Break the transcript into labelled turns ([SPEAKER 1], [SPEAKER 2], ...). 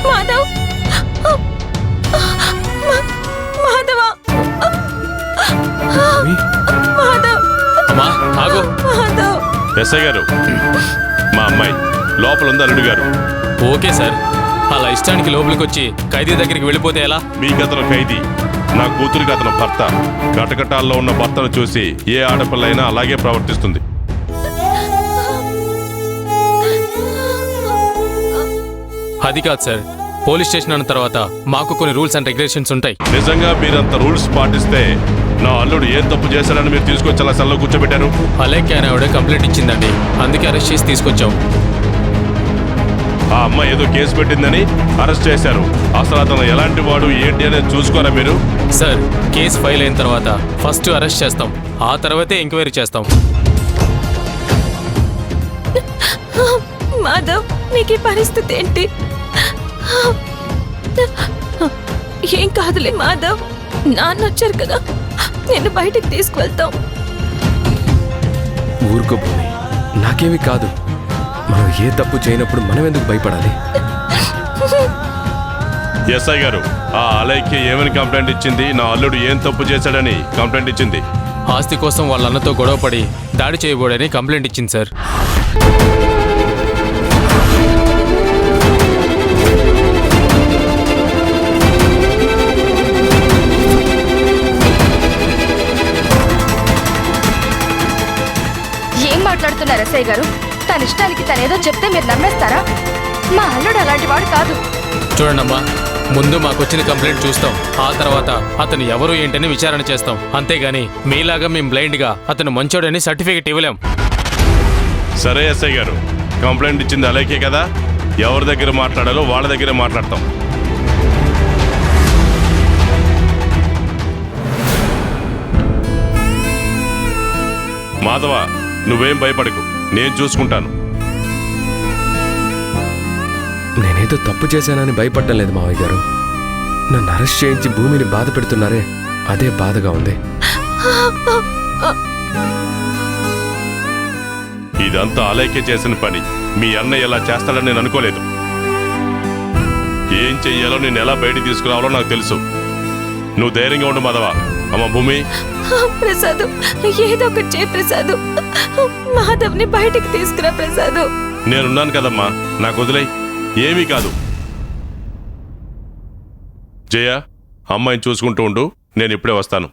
[SPEAKER 1] మాధవ్, మాధవ, మాధవ్,
[SPEAKER 2] అమ్మా ఆగు.
[SPEAKER 1] మాధవ్.
[SPEAKER 3] ఎస్ఐ గారు, మా అమ్మాయి లోపల ఉంది అల్లుడు గారు.
[SPEAKER 2] ఓకే సార్, అలా ఇష్టానికి లోపలికి వచ్చి ఖైదీ దగ్గరికి వెళ్ళిపోతే ఎలా?
[SPEAKER 3] మీకు అతను ఖైదీ, నా కూతురికి అతను భర్త. కటకటాల్లో ఉన్న భర్తను చూసి ఏ ఆడపిల్లైనా అలాగే ప్రవర్తిస్తుంది.
[SPEAKER 2] అది కాదు సార్, పోలీస్ స్టేషన్ అన్న తర్వాత మాకు కొన్ని రూల్స్ అండ్ రెగ్యులేషన్స్ ఉంటాయి.
[SPEAKER 3] నిజంగా మీరంత రూల్స్ పాటిస్తే నా అల్లుడు ఏం తప్పు చేశాడని మీరు తీసుకొచ్చి అలా సెల్లో కూర్చోబెట్టారు?
[SPEAKER 2] అలాగే ఆయన ఆవిడ కంప్లైంట్ ఇచ్చిందండి, అందుకే అరెస్ట్ చేసి తీసుకొచ్చాం.
[SPEAKER 3] ఆ అమ్మాయి ఏదో కేసు పెట్టిందని అరెస్ట్ చేశారు. అసలు అతను ఎలాంటి వాడు ఏంటి అనేది చూసుకోరా మీరు?
[SPEAKER 2] సార్, కేసు ఫైల్ అయిన తర్వాత ఫస్ట్ అరెస్ట్ చేస్తాం, ఆ తర్వాతే ఎంక్వైరీ చేస్తాం.
[SPEAKER 1] మాధవ్, నీకు ఈ పరిస్థితి ఏంటి? ఏం కాదులే మాధవ్, నాన్న వచ్చారు కదా, నేను బయటికి తీసుకువెళ్తాం.
[SPEAKER 4] ఊరుకో భూమి, నాకేమీ కాదు. మనం ఏ తప్పు చేయనప్పుడు మనం ఎందుకు భయపడాలి?
[SPEAKER 3] ఎస్ఐ గారు, ఆ అలైకి ఏమని కంప్లైంట్ ఇచ్చింది? నా అల్లుడు ఏం తప్పు చేశాడని కంప్లైంట్ ఇచ్చింది.
[SPEAKER 2] ఆస్తి కోసం వాళ్ళ అన్నతో గొడవపడి దాడి చేయబోడని కంప్లైంట్ ఇచ్చింది సార్.
[SPEAKER 5] ఏం మాట్లాడుతున్నారు ఎస్ఐ గారు? తన ఇష్టానికి తనేదో చెప్తే మీరు నమ్మేస్తారా? మా అల్లుడు అలాంటి వాడు కాదు.
[SPEAKER 2] చూడండమ్మా, ముందు మాకొచ్చిన కంప్లైంట్ చూస్తాం, ఆ తర్వాత అతను ఎవరు ఏంటని విచారణ చేస్తాం. అంతేగాని మీలాగా మేము బ్లైండ్గా అతను మంచోడని సర్టిఫికెట్ ఇవ్వలేం.
[SPEAKER 3] సరే ఎస్ఐ గారు, కంప్లైంట్ ఇచ్చింది అలైకే కదా, ఎవరి దగ్గర మాట్లాడాలో వాళ్ళ దగ్గరే మాట్లాడతాం. మాధవ, నువ్వేం భయపడకు, నేను చూసుకుంటాను.
[SPEAKER 4] నేనేదో తప్పు చేశానని భయపడ్డం లేదు మావయ్య గారు. నన్ను అరెస్ట్ చేయించి భూమిని బాధ పెడుతున్నారే, అదే బాధగా ఉంది.
[SPEAKER 3] ఇదంతా అలైకే చేసిన పని. మీ అన్నయ్య ఎలా చేస్తాడని నేను అనుకోలేదు. ఏం చెయ్యాలో నేను ఎలా బయటికి తీసుకురావాలో నాకు తెలుసు. నువ్వు ధైర్యంగా ఉండు మాధవ. అమ్మ భూమి,
[SPEAKER 1] ప్రసాద్, ఏదో ఒకటి చేయి ప్రసాద్. మాధవ్ని బయటికి తీసుకురా ప్రసాద్.
[SPEAKER 3] నేనున్నాను కదమ్మా, నాకు వదిలేయ్, ఏమీ కాదు. జయ, అమ్మాయిని చూసుకుంటూ ఉండు, నేను ఇప్పుడే వస్తాను.